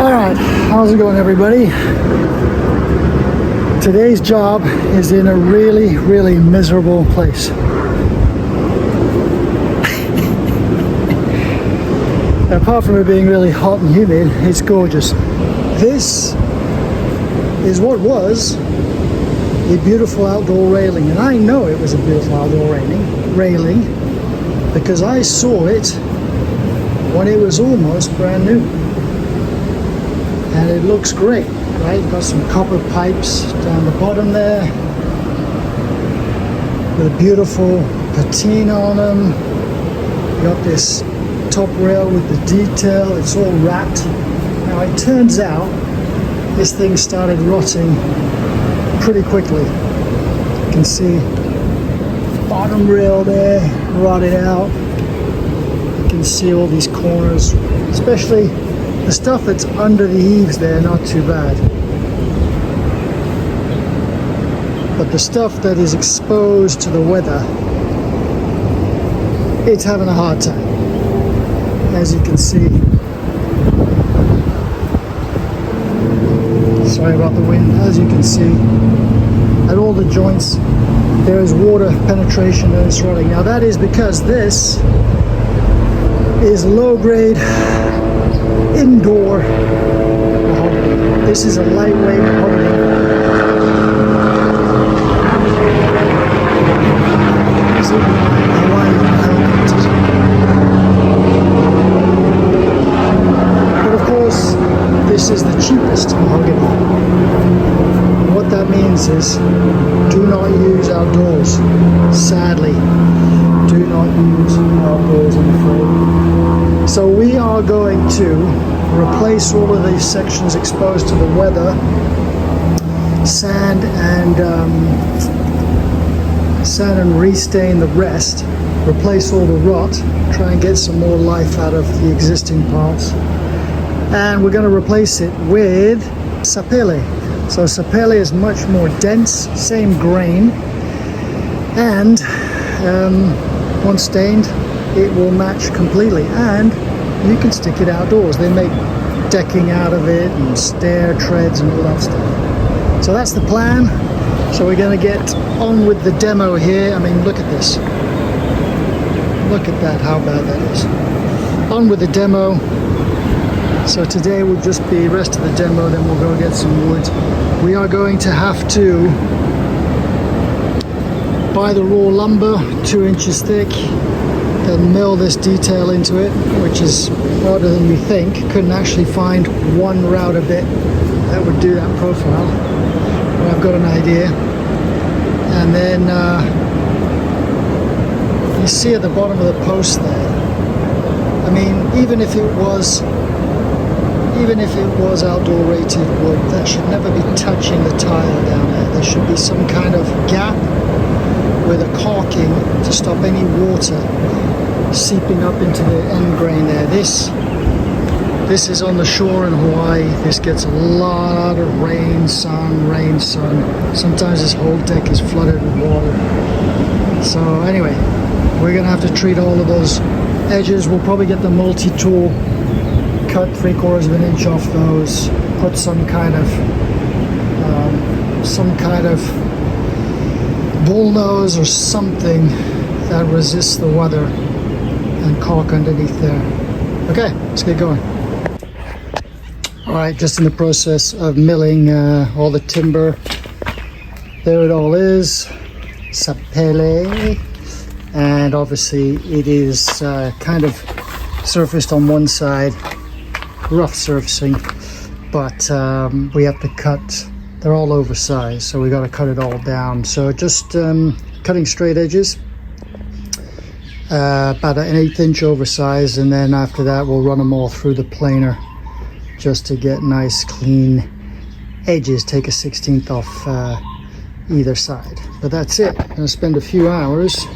Alright, how's it going everybody? Today's job is in a really miserable place. Apart from it being really hot and humid, it's gorgeous. This is what was a beautiful outdoor railing, and I know it was a beautiful outdoor railing because I saw it when it was almost brand new. And it looks great, right? Got some copper pipes down the bottom there with a beautiful patina on them. Got this top rail with the detail, it's all wrapped. Now it turns out this thing started rotting pretty quickly. You can see bottom rail there rotted out. You can see all these corners, especially the stuff that's under the eaves there, not too bad. But the stuff that is exposed to the weather, it's having a hard time. As you can see. Sorry about the wind. As you can see, at all the joints, there is water penetration and it's rotting. Now that is because this is low-grade indoor mahogany. This is a lightweight mahogany. But of course, this is the cheapest mahogany. What that means is, do not use outdoors. Sadly, do not use outdoors, I'm afraid. So we are going to replace all of these sections exposed to the weather, sand and restain the rest, replace all the rot, try and get some more life out of the existing parts, and we're going to replace it with Sapele. So Sapele is much more dense, same grain, and once stained it will match completely, and you can stick it outdoors. They make decking out of it and stair treads and all that stuff. So that's the plan. So we're going to get on with the demo here. I mean, look at this. Look at that, how bad that is. On with the demo. So today will just be the rest of the demo, then we'll go get some wood. We are going to have to buy the raw lumber, 2 inches thick, then mill this detail into it, which is harder than you think. Couldn't actually find one router bit that would do that profile, but I've got an idea. And then you see at the bottom of the post there, I mean, even if it was outdoor rated wood, that should never be touching the tile down there. There should be some kind of gap with a caulking to stop any water seeping up into the end grain there. This is on the shore in Hawaii. This gets a lot of rain, sun. Sometimes this whole deck is flooded with water. So anyway, we're gonna have to treat all of those edges. We'll probably get the multi-tool, cut 3/4 of an inch off those, put some kind of bullnose or something that resists the weather, and caulk underneath there. Okay, let's get going. All right, just in the process of milling all the timber. There it all is, Sapele, and obviously it is kind of surfaced on one side, rough surfacing, but we have to cut. They're all oversized, so we got to cut it all down. So just cutting straight edges, about an 1/8 inch oversized, and then after that we'll run them all through the planer just to get nice clean edges. Take a 1/16 off either side, but that's it. I'm gonna spend a few hours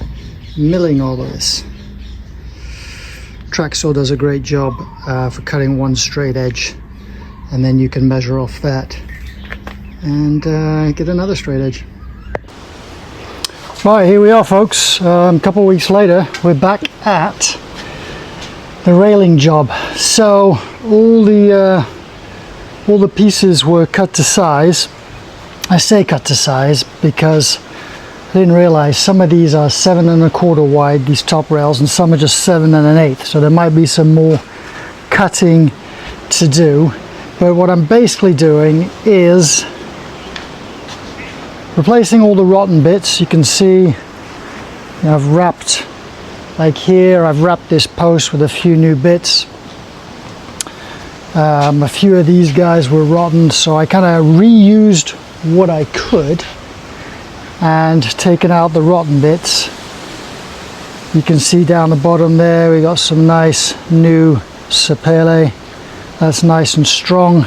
milling all of this. Track saw does a great job for cutting one straight edge, and then you can measure off that and get another straight edge. Right, here we are folks, a couple of weeks later we're back at the railing job. So all the all the pieces were cut to size. I say cut to size because I didn't realize some of these are 7 1/4 wide, these top rails, and some are just 7 1/8. So there might be some more cutting to do. But what I'm basically doing is replacing all the rotten bits. You can see I've wrapped, like here, I've wrapped this post with a few new bits. A few of these guys were rotten, so I kind of reused what I could and taken out the rotten bits. You can see down the bottom there we got some nice new Sapele. That's nice and strong,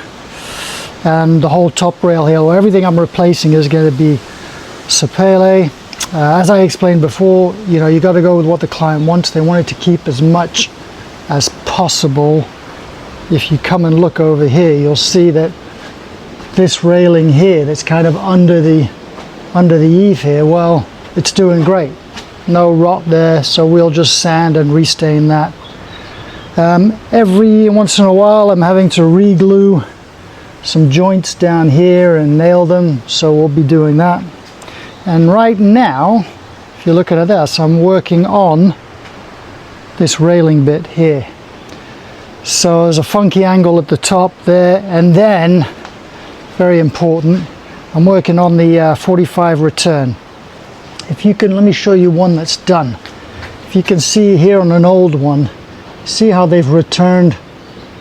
and the whole top rail here, everything I'm replacing is going to be Sapele. As I explained before, you got to go with what the client wants. They wanted to keep as much as possible. If you come and look over here, you'll see that this railing here that's kind of under the eave here, well, it's doing great. No rot there, so we'll just sand and restain that. Every once in a while I'm having to re-glue some joints down here and nail them, so we'll be doing that. And right now, if you're looking at this, I'm working on this railing bit here. So there's a funky angle at the top there, and then, very important, I'm working on the 45 return. If you can, let me show you one that's done. If you can see here on an old one, see how they've returned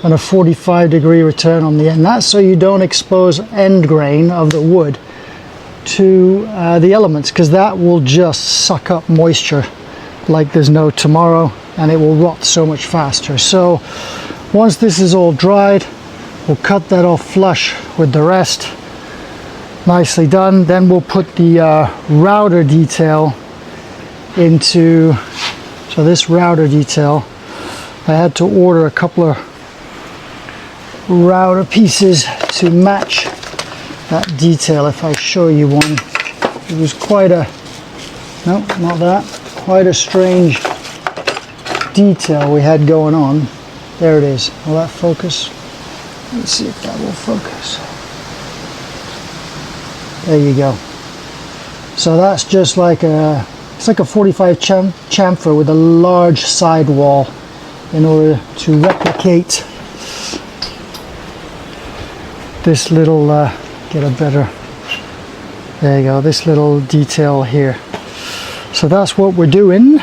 on a 45-degree return on the end. That's so you don't expose end grain of the wood to the elements, because that will just suck up moisture like there's no tomorrow, and it will rot so much faster. So once this is all dried, we'll cut that off flush with the rest. Nicely done. Then we'll put the router detail into, so this router detail, I had to order a couple of router pieces to match that detail. If I show you one, it was quite a, no, not that, quite a strange detail we had going on. There it is. Will that focus? Let's see if that will focus. There you go. So that's just like it's like a 45 chamfer with a large sidewall in order to replicate this little, get a better, there you go, this little detail here. So that's what we're doing,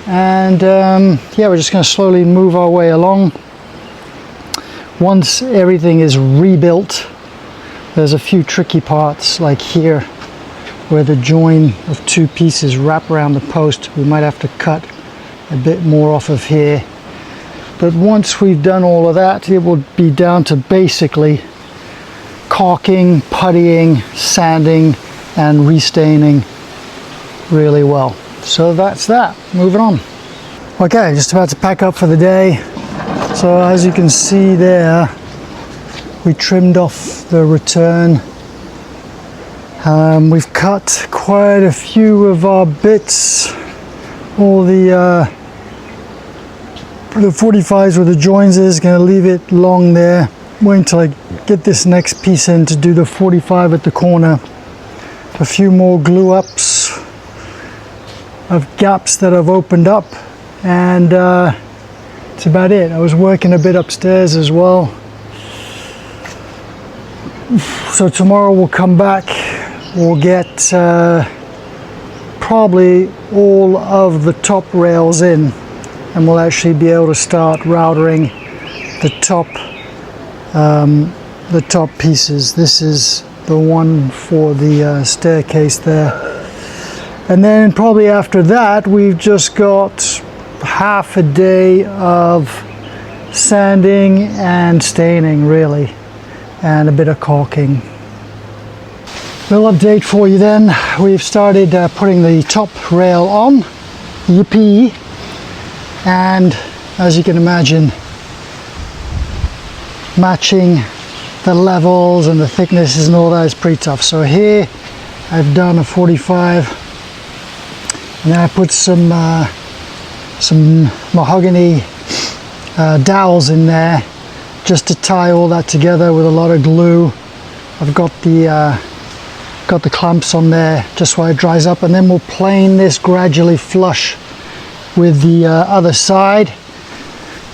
and yeah, we're just going to slowly move our way along. Once everything is rebuilt, there's a few tricky parts like here where the join of two pieces wrap around the post. We might have to cut a bit more off of here, but once we've done all of that, it will be down to basically caulking, puttying, sanding, and restaining really well. So that's that. Moving on. Okay, just about to pack up for the day. So as you can see there, we trimmed off the return. We've cut quite a few of our bits. All the 45s where the joins is, going to leave it long there. Wait until I get this next piece in to do the 45 at the corner. A few more glue ups of gaps that I've opened up, and that's about it. I was working a bit upstairs as well. So tomorrow we'll come back, we'll get probably all of the top rails in, and we'll actually be able to start routering the top pieces. This is the one for the staircase there, and then probably after that we've just got half a day of sanding and staining really, and a bit of caulking. Little update for you then. We've started putting the top rail on, yippee, and as you can imagine, matching the levels and the thicknesses and all that is pretty tough. So here I've done a 45, and then I put some mahogany dowels in there just to tie all that together with a lot of glue. I've got the clamps on there just while it dries up, and then we'll plane this gradually flush with the other side.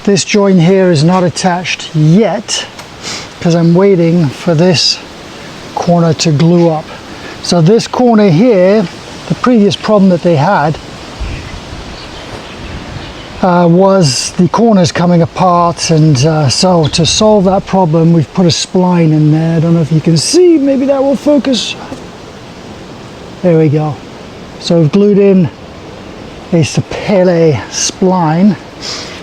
This joint here is not attached yet because I'm waiting for this corner to glue up. So this corner here, the previous problem that they had was the corners coming apart, and so to solve that problem we've put a spline in there. I don't know if you can see, maybe that will focus. There we go. So we've glued in a Sapele spline,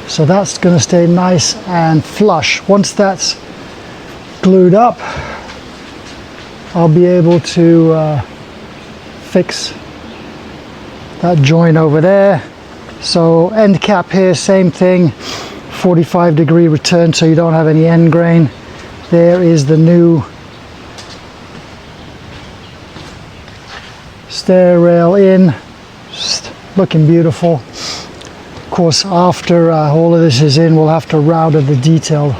so that's going to stay nice and flush. Once that's glued up, I'll be able to fix that joint over there. So end cap here, same thing, 45-degree return so you don't have any end grain. There is the new stair rail in, just looking beautiful. Of course, after all of this is in, we'll have to router the detail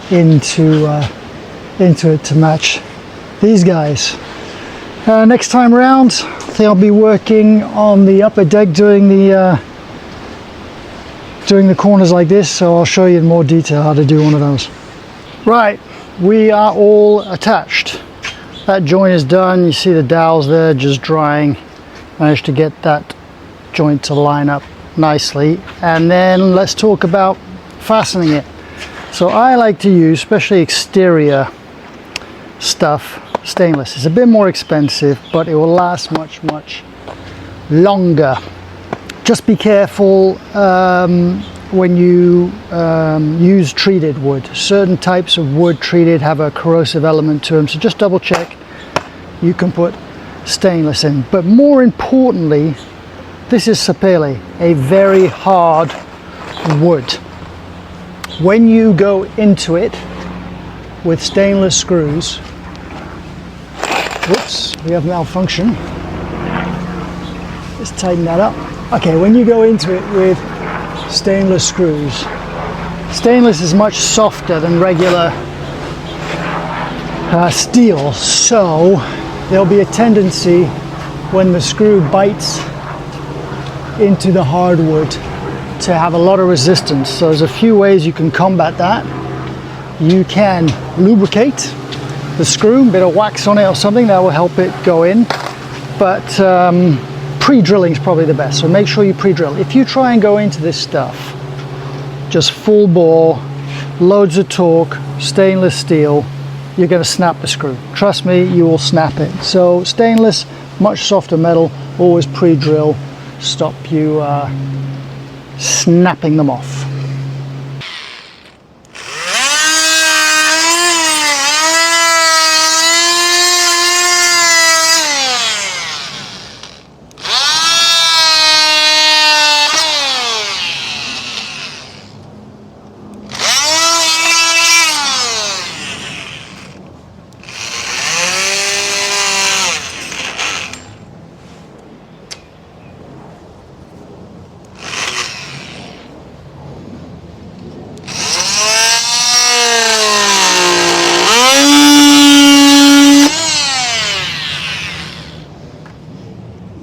into it to match these guys. Next time around, I think I'll be working on the upper deck doing the corners like this, so I'll show you in more detail how to do one of those. Right, we are all attached. That joint is done. You see the dowels there just drying. Managed to get that joint to line up nicely. And then let's talk about fastening it. So I like to use, especially exterior stuff, stainless. It's a bit more expensive, but it will last much longer. Just be careful when you use treated wood. Certain types of wood treated have a corrosive element to them, so just double check. You can put stainless in, but more importantly, this is Sapele, a very hard wood. When you go into it with stainless screws, whoops, we have malfunction. Let's tighten that up. Okay, when you go into it with stainless screws, stainless is much softer than regular steel, so there'll be a tendency when the screw bites into the hardwood to have a lot of resistance. So there's a few ways you can combat that. You can lubricate the screw, a bit of wax on it or something, that will help it go in, but pre-drilling is probably the best, so make sure you pre-drill. If you try and go into this stuff just full bore, loads of torque, stainless steel, you're going to snap the screw. Trust me, you will snap it. So stainless, much softer metal, always pre-drill, stop you snapping them off.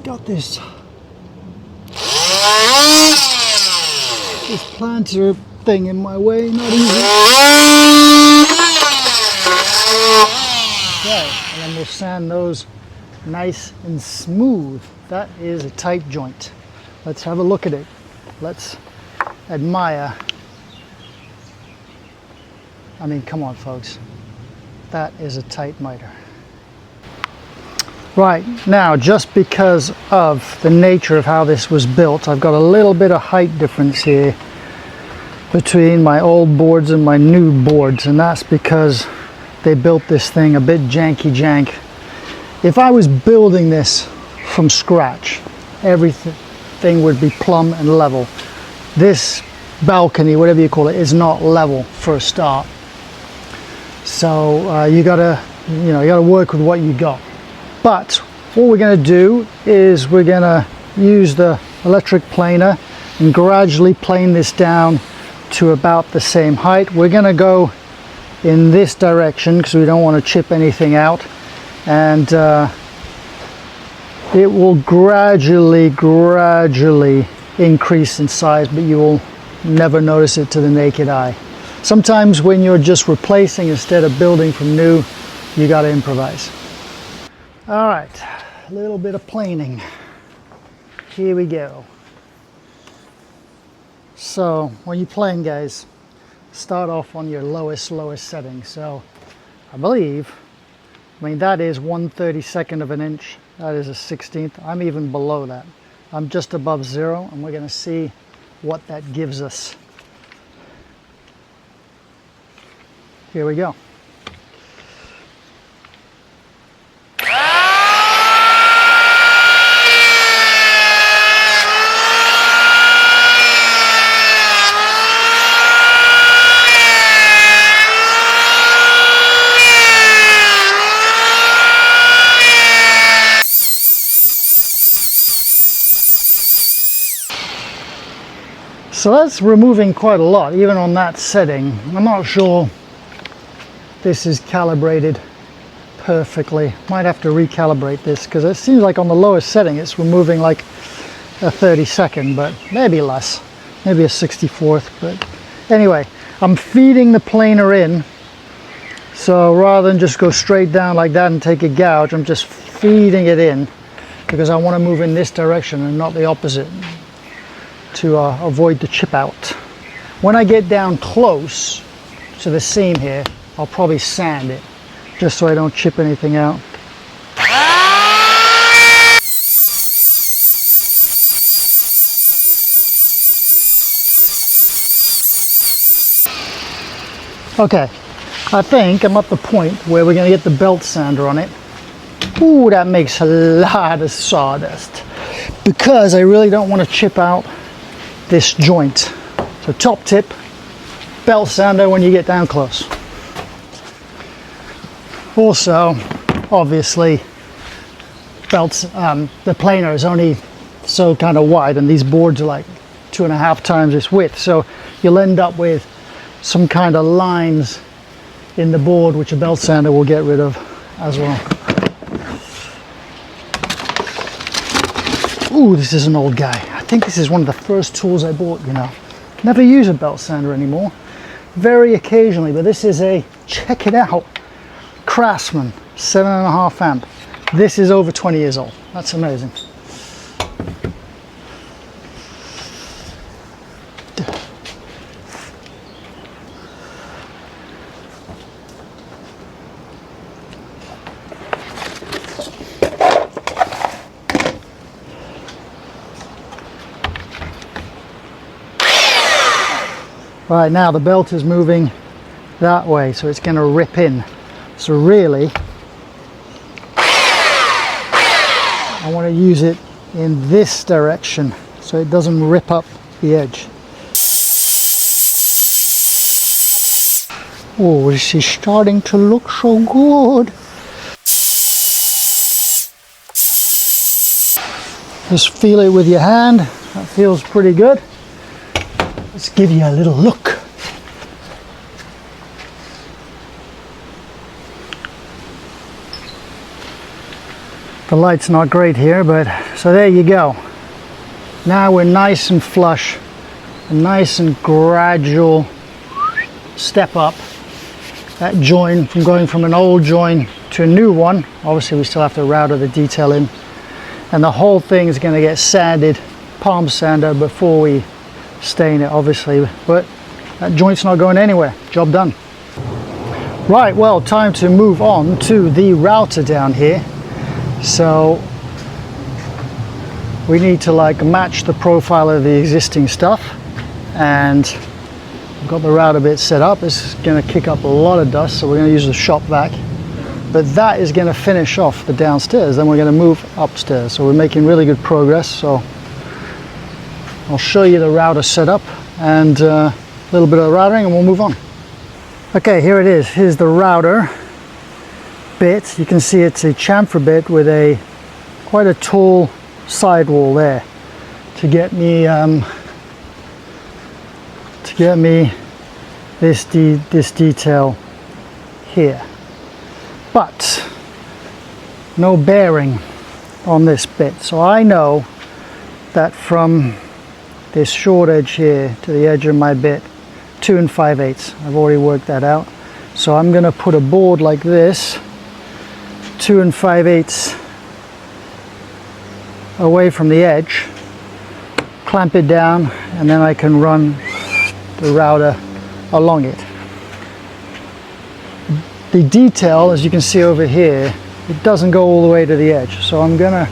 Got this planter thing in my way, not easy. Okay, and then we'll sand those nice and smooth. That is a tight joint. Let's have a look at it. Let's admire. I mean, come on folks, that is a tight miter. Right, now just because of the nature of how this was built, I've got a little bit of height difference here between my old boards and my new boards, and that's because they built this thing a bit janky. If I was building this from scratch, everything would be plumb and level. This balcony, whatever you call it, is not level for a start. So you gotta work with what you got. But what we're going to do is we're going to use the electric planer and gradually plane this down to about the same height. We're going to go in this direction because we don't want to chip anything out, and it will gradually increase in size, but you will never notice it to the naked eye. Sometimes when you're just replacing instead of building from new, you got to improvise. All right, a little bit of planing. Here we go. So when you plane, guys, start off on your lowest setting. So I mean that is 1/32 of an inch. That is a 16th. I'm even below that. I'm just above 0, and we're going to see what that gives us. Here we go. So that's removing quite a lot, even on that setting. I'm not sure this is calibrated perfectly. Might have to recalibrate this, because it seems like on the lowest setting it's removing like a 32nd, but maybe less, maybe a 64th. But anyway, I'm feeding the planer in, so rather than just go straight down like that and take a gouge, I'm just feeding it in because I want to move in this direction and not the opposite, to avoid the chip out. When I get down close to the seam here, I'll probably sand it just so I don't chip anything out. Okay, I think I'm at the point where we're going to get the belt sander on it. Ooh, that makes a lot of sawdust, because I really don't want to chip out this joint. So top tip, belt sander when you get down close. Also, obviously, the planer is only so kind of wide, and these boards are like 2.5 times its width, so you'll end up with some kind of lines in the board which a belt sander will get rid of as well. Ooh, this is an old guy. I think this is one of the first tools I bought, you know. Never use a belt sander anymore. Very occasionally, but this is a, check it out, Craftsman 7.5 amp. This is over 20 years old. That's amazing. Right, now the belt is moving that way, so it's going to rip in. So really, I want to use it in this direction so it doesn't rip up the edge. Oh, this is starting to look so good. Just feel it with your hand. That feels pretty good. Let's give you a little look. The light's not great here, but so there you go. Now we're nice and flush, a nice and gradual step up. That join from going from an old join to a new one. Obviously we still have to router the detail in, and the whole thing is going to get sanded, palm sander, before we stain it, obviously, but that joint's not going anywhere. Job done. Right, well, time to move on to the router down here. So we need to like match the profile of the existing stuff, and I've got the router bit set up. It's going to kick up a lot of dust, so we're going to use the shop vac, but that is going to finish off the downstairs. Then we're going to move upstairs, so we're making really good progress. So I'll show you the router setup and a little bit of routering, and we'll move on. Okay, here it is. Here's the router bit. You can see it's a chamfer bit with a quite a tall sidewall there to get me this detail here, but no bearing on this bit. So I know that from this short edge here to the edge of my bit, 2 5/8. I've already worked that out. So I'm going to put a board like this, 2 5/8 away from the edge, clamp it down, and then I can run the router along it. The detail, as you can see over here, it doesn't go all the way to the edge. So I'm going to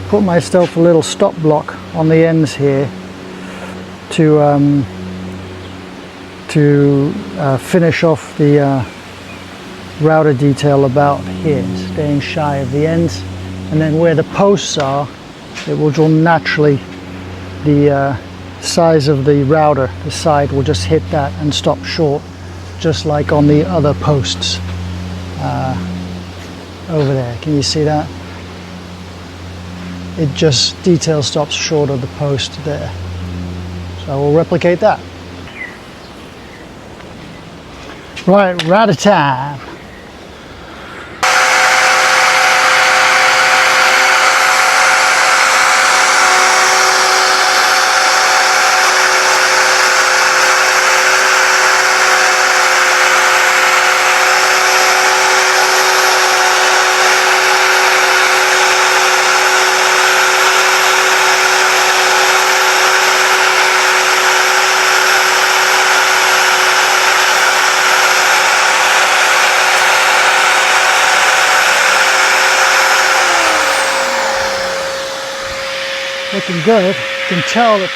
put myself a little stop block on the ends here to finish off the router detail about here, staying shy of the ends. And then where the posts are, it will draw naturally. The size of the router, the side will just hit that and stop short, just like on the other posts over there. Can you see that? It just detail stops short of the post there. So I will replicate that. Right, router time. Looking good. You can tell that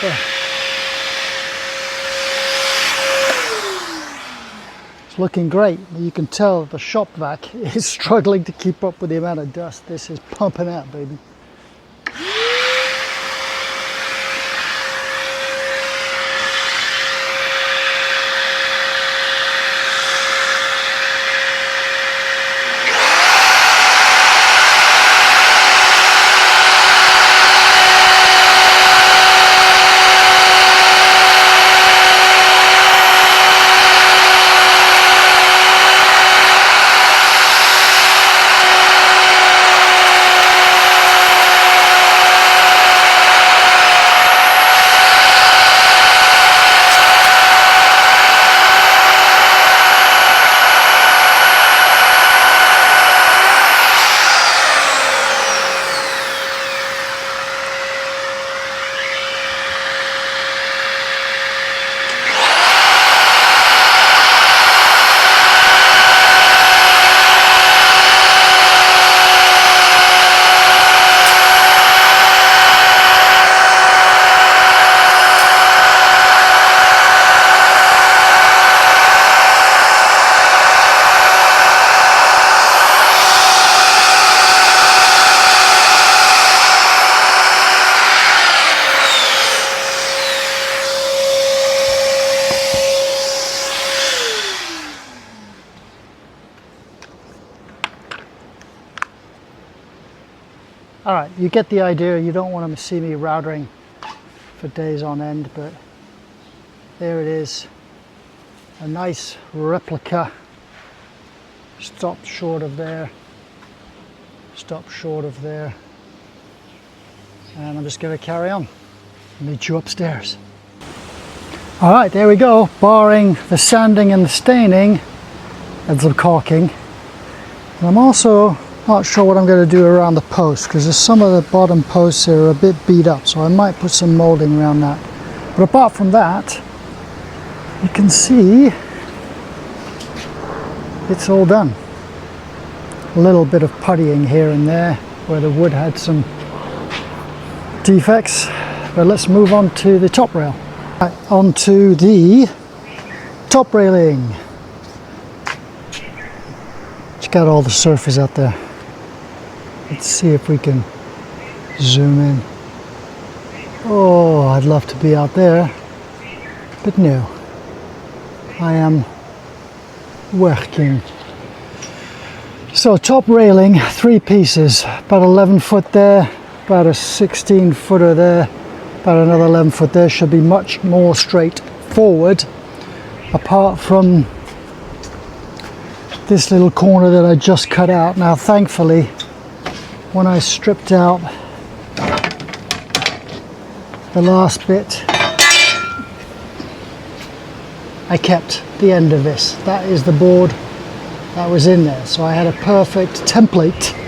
it's looking great. You can tell that the shop vac is struggling to keep up with the amount of dust. This is pumping out, baby. All right, you get the idea. You don't want to see me routering for days on end, but there it is. A nice replica. Stop short of there. Stop short of there. And I'm just going to carry on. Meet you upstairs. All right, there we go. Barring the sanding and the staining and some caulking. And I'm also not sure what I'm going to do around the post, because there's some of the bottom posts here are a bit beat up, so I might put some molding around that. But apart from that, you can see it's all done. A little bit of puttying here and there where the wood had some defects, but let's move on to the top rail. Right, onto the top railing. Check out all the surface out there. Let's see if we can zoom in. Oh, I'd love to be out there, but no. I am working. So top railing, 3 pieces, about 11 foot there, about a 16 footer there, about another 11 foot there. Should be much more straightforward, apart from this little corner that I just cut out. Now thankfully, when I stripped out the last bit, I kept the end of this. That is the board that was in there. So I had a perfect template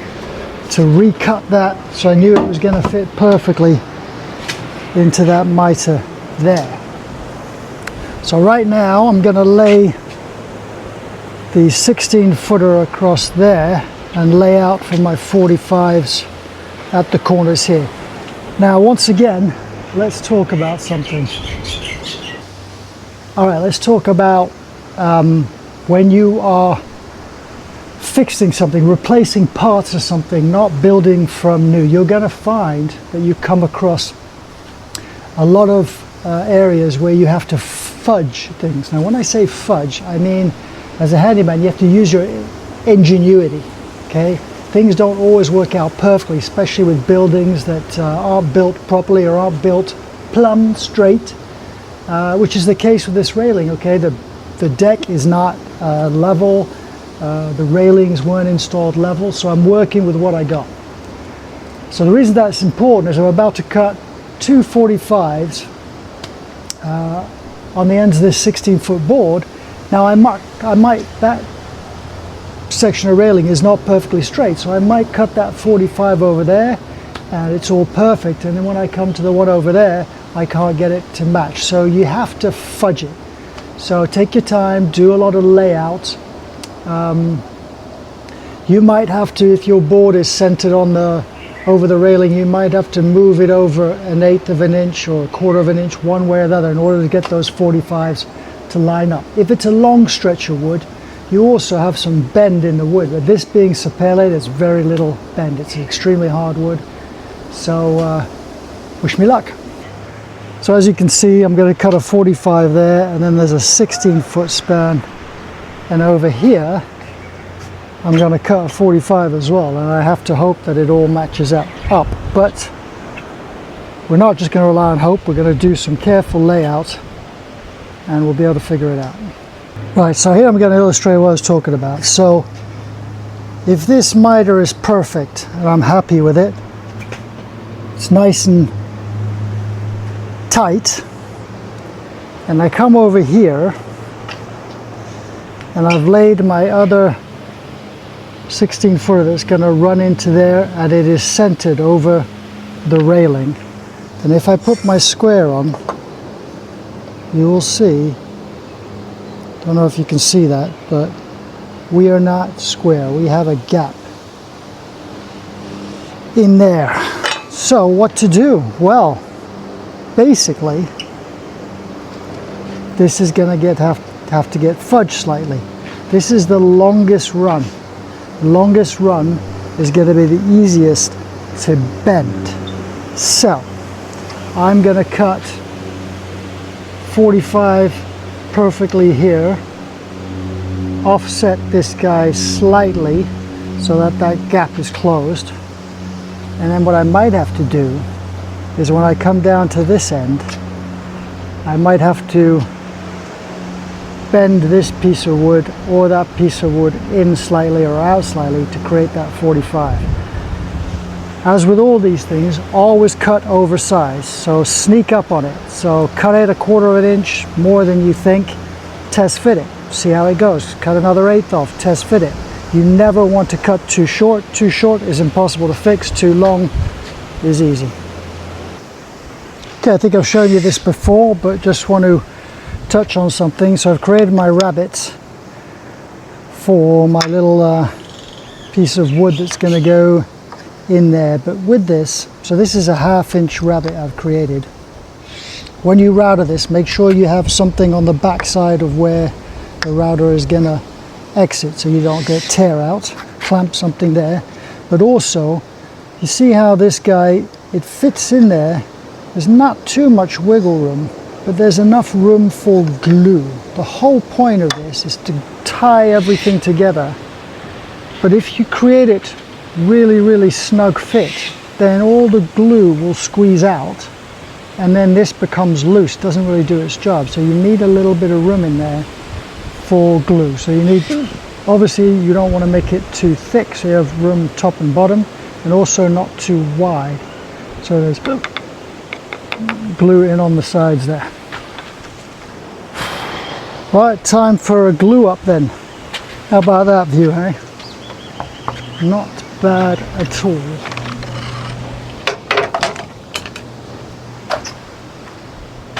to recut that, so I knew it was going to fit perfectly into that mitre there. So right now I'm going to lay the 16-footer across there and lay out for my 45s at the corners here. Now once again, let's talk about something. All right, let's talk about when you are fixing something, replacing parts of something, not building from new. You're going to find that you come across a lot of areas where you have to fudge things. Now when I say fudge, I mean as a handyman you have to use your ingenuity, okay? Things don't always work out perfectly, especially with buildings that aren't built properly or aren't built plumb straight, which is the case with this railing, okay? The deck is not level, the railings weren't installed level, so I'm working with what I got. So the reason that's important is I'm about to cut two 45s on the ends of this 16-foot board. Now that section of railing is not perfectly straight, so I might cut that 45 over there and it's all perfect, and then when I come to the one over there I can't get it to match. So you have to fudge it. So take your time, do a lot of layout. You might have to, if your board is centered on over the railing, you might have to move it over 1/8 of an inch or 1/4 of an inch one way or the other in order to get those 45s to line up. If it's a long stretch of wood, you also have some bend in the wood, but this being Sapele, there's very little bend. It's an extremely hard wood, so wish me luck. So as you can see, I'm going to cut a 45 there, and then there's a 16-foot span, and over here I'm going to cut a 45 as well, and I have to hope that it all matches up. But we're not just going to rely on hope, we're going to do some careful layout and we'll be able to figure it out. Right, so here I'm going to illustrate what I was talking about. So if this miter is perfect and I'm happy with it, it's nice and tight, and I come over here and I've laid my other 16-footer that's going to run into there, and it is centered over the railing. And if I put my square on, you will see, don't know if you can see that, but we are not square. We have a gap in there. So what to do? Well, basically this is going to have to get fudged slightly. This is the longest run. The longest run is going to be the easiest to bend. So I'm going to cut 45 perfectly here, offset this guy slightly so that that gap is closed, and then what I might have to do is when I come down to this end, I might have to bend this piece of wood or that piece of wood in slightly or out slightly to create that 45. As with all these things, always cut oversized, so sneak up on it. So cut it 1/4 of an inch more than you think, test fit it, see how it goes. Cut another 1/8 off, test fit it. You never want to cut too short. Too short is impossible to fix, too long is easy. Okay, I think I've shown you this before, but just want to touch on something. So I've created my rabbets for my little piece of wood that's going to go in there. But with this, so this is a 1/2 inch rabbet I've created. When you router this, make sure you have something on the back side of where the router is going to exit so you don't get tear out. Clamp something there. But also, you see how this guy, it fits in there. There's not too much wiggle room, but there's enough room for glue. The whole point of this is to tie everything together. But if you create it really snug fit, then all the glue will squeeze out, and then this becomes loose, doesn't really do its job. So you need a little bit of room in there for glue. So you need Obviously you don't want to make it too thick so you have room top and bottom, and also not too wide, so there's glue in on the sides there. Right, time for a glue up then. How about that view, eh? Not bad at all.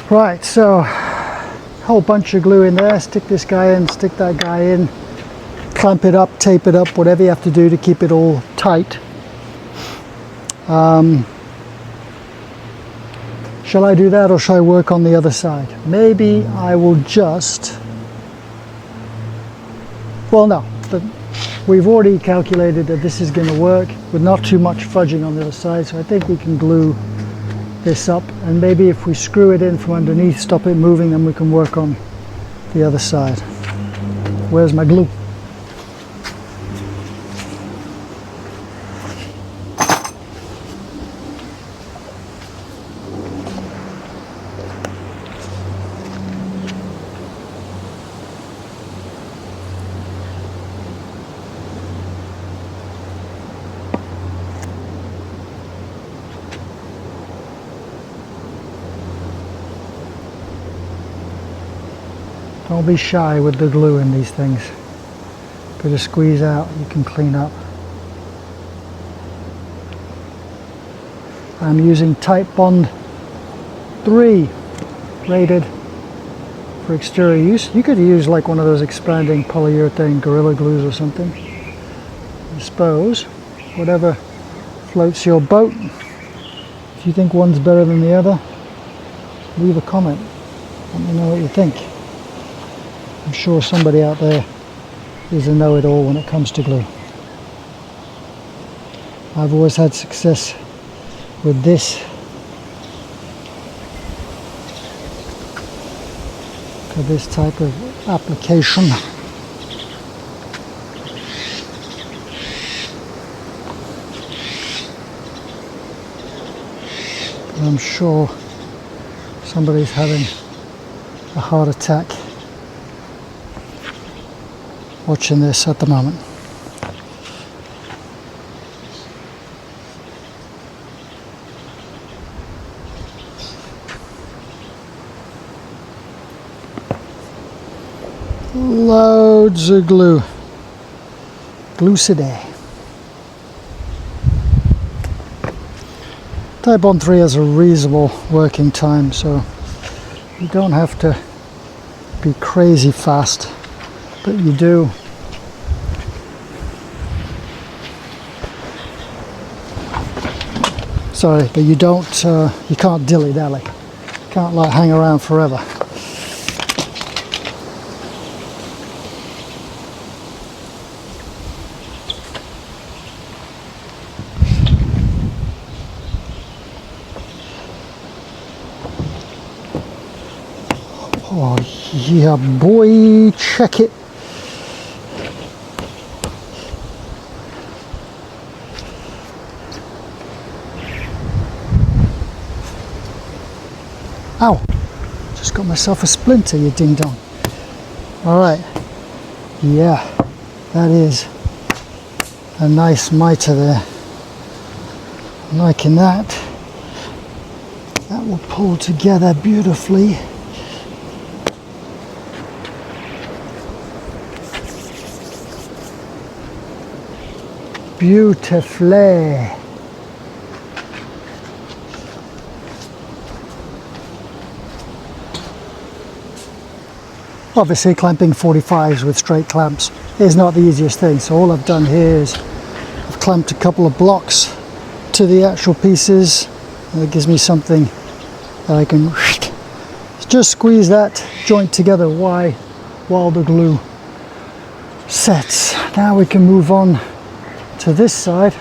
Right, so whole bunch of glue in there. Stick this guy in, stick that guy in, clamp it up, tape it up, whatever you have to do to keep it all tight. Shall I do that, or shall I work on the other side? Maybe I will just, well, no, we've already calculated that this is going to work with not too much fudging on the other side, so I think we can glue this up, and maybe if we screw it in from underneath, stop it moving, then we can work on the other side. Where's my glue? Don't be shy with the glue in these things. Bit of squeeze out, you can clean up. I'm using Type Bond 3 rated for exterior use. You could use like one of those expanding polyurethane Gorilla Glues or something. I suppose, whatever floats your boat. If you think one's better than the other, leave a comment. Let me know what you think. I'm sure somebody out there is a know-it-all when it comes to glue. I've always had success with this for this type of application. But I'm sure somebody's having a heart attack watching this at the moment. Loads of glue. Glucidae. Type Bond 3 has a reasonable working time, so you don't have to be crazy fast. But you do. Sorry, but you don't, you can't dilly-dally. You can't like hang around forever. Oh yeah, boy, check it. Ow! Just got myself a splinter, you ding dong. Alright. Yeah, that is a nice mitre there. I'm liking that. That will pull together beautifully. Beautifully. Obviously clamping 45s with straight clamps is not the easiest thing, so all I've done here is I've clamped a couple of blocks to the actual pieces, and it gives me something that I can just squeeze that joint together while the glue sets. Now we can move on to this side,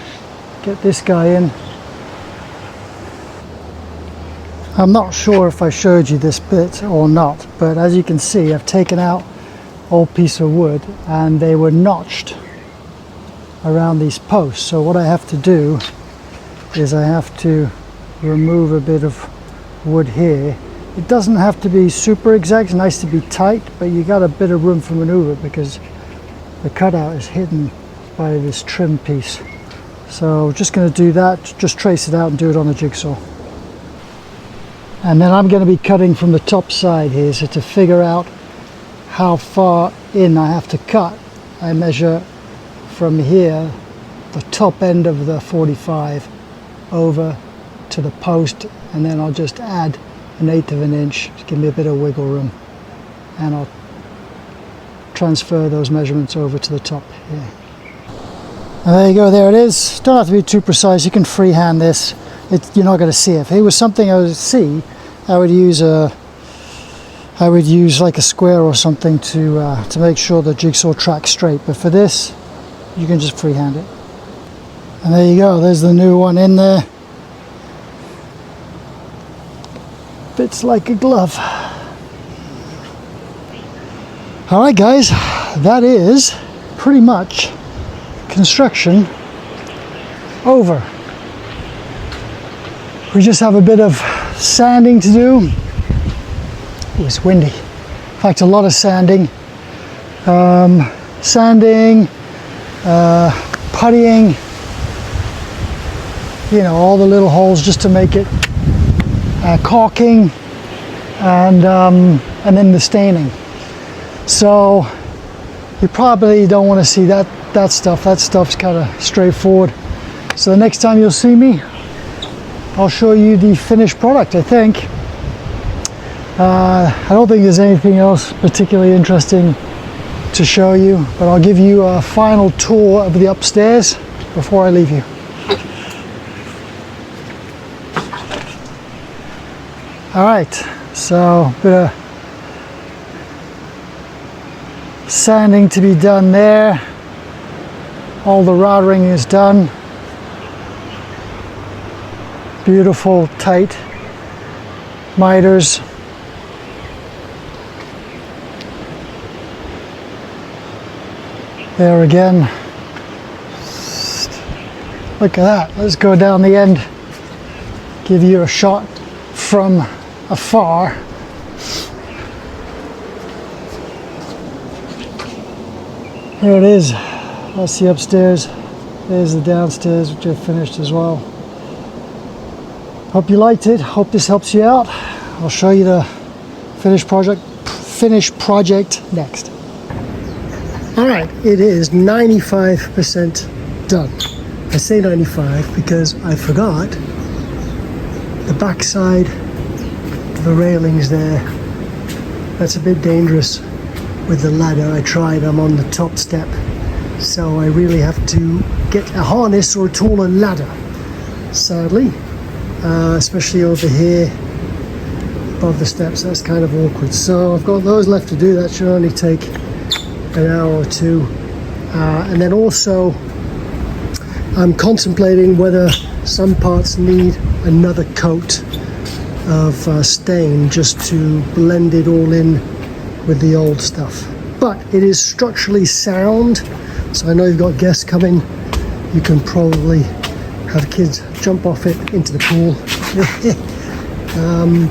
get this guy in. I'm not sure if I showed you this bit or not, but as you can see, I've taken out old piece of wood and they were notched around these posts. So what I have to do is I have to remove a bit of wood here. It doesn't have to be super exact, it's nice to be tight, but you got a bit of room for maneuver because the cutout is hidden by this trim piece. So just going to do that, just trace it out and do it on the jigsaw. And then I'm going to be cutting from the top side here, so to figure out how far in I have to cut, I measure from here, the top end of the 45 over to the post, and then I'll just add 1/8 of an inch to give me a bit of wiggle room, and I'll transfer those measurements over to the top here. And there you go, there it is. Don't have to be too precise, you can freehand this. You're not going to see it. If it was something I would see, I would use like a square or something to make sure the jigsaw tracks straight. But for this, you can just freehand it. And there you go, there's the new one in there. Fits like a glove. Alright guys, that is pretty much construction over. We just have a bit of sanding to do. It was windy. In fact, a lot of sanding. Puttying, you know, all the little holes just to make it, caulking, and then the staining. So you probably don't want to see that stuff. That stuff's kind of straightforward. So the next time you'll see me, I'll show you the finished product, I think. I don't think there's anything else particularly interesting to show you, but I'll give you a final tour of the upstairs before I leave you. All right, so a bit of sanding to be done there. All the routering is done. Beautiful, tight miters. There again. Look at that. Let's go down the end. Give you a shot from afar. Here it is. That's the upstairs. There's the downstairs, which I've finished as well. Hope you liked it. Hope this helps you out. I'll show you the finished project next. All right, it is 95% done. I say 95 because I forgot the backside of the railings there. That's a bit dangerous with the ladder. I tried, I'm on the top step, so I really have to get a harness or a taller ladder, sadly, especially over here above the steps. That's kind of awkward. So I've got those left to do. That should only take an hour or two, and then also I'm contemplating whether some parts need another coat of stain just to blend it all in with the old stuff. But it is structurally sound, so I know you've got guests coming. You can probably have kids jump off it into the pool.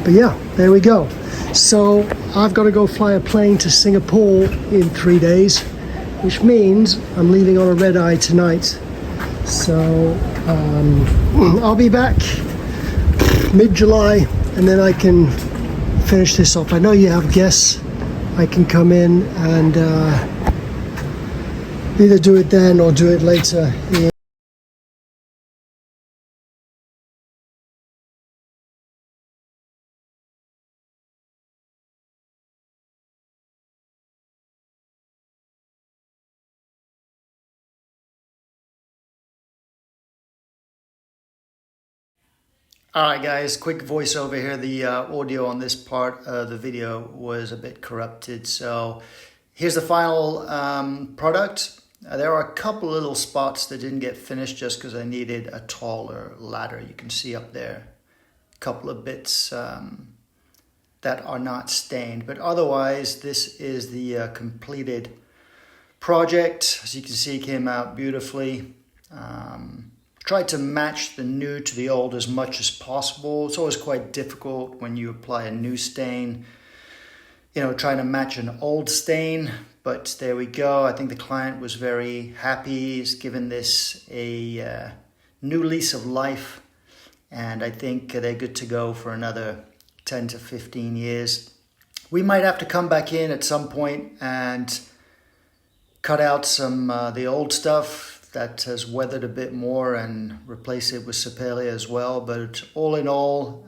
But yeah, there we go. So I've got to go fly a plane to Singapore in 3 days, which means I'm leaving on a red eye tonight. So I'll be back mid-July, and then I can finish this off. I know you have guests. I can come in and either do it then or do it later. Alright guys, quick voiceover here. The audio on this part of the video was a bit corrupted. So here's the final product. There are a couple little spots that didn't get finished just because I needed a taller ladder. You can see up there a couple of bits that are not stained. But otherwise, this is the completed project. As you can see, it came out beautifully. Tried to match the new to the old as much as possible. It's always quite difficult when you apply a new stain, you know, trying to match an old stain, But there we go. I think the client was very happy. He's given this a new lease of life. And I think they're good to go for another 10 to 15 years. We might have to come back in at some point and cut out some the old stuff that has weathered a bit more and replace it with Sapele as well. But all in all,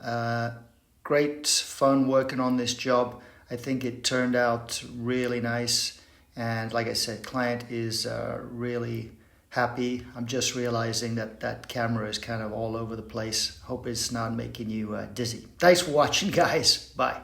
great fun working on this job. I think it turned out really nice. And like I said, client is really happy. I'm just realizing that that camera is kind of all over the place. Hope it's not making you dizzy. Thanks for watching, guys. Bye.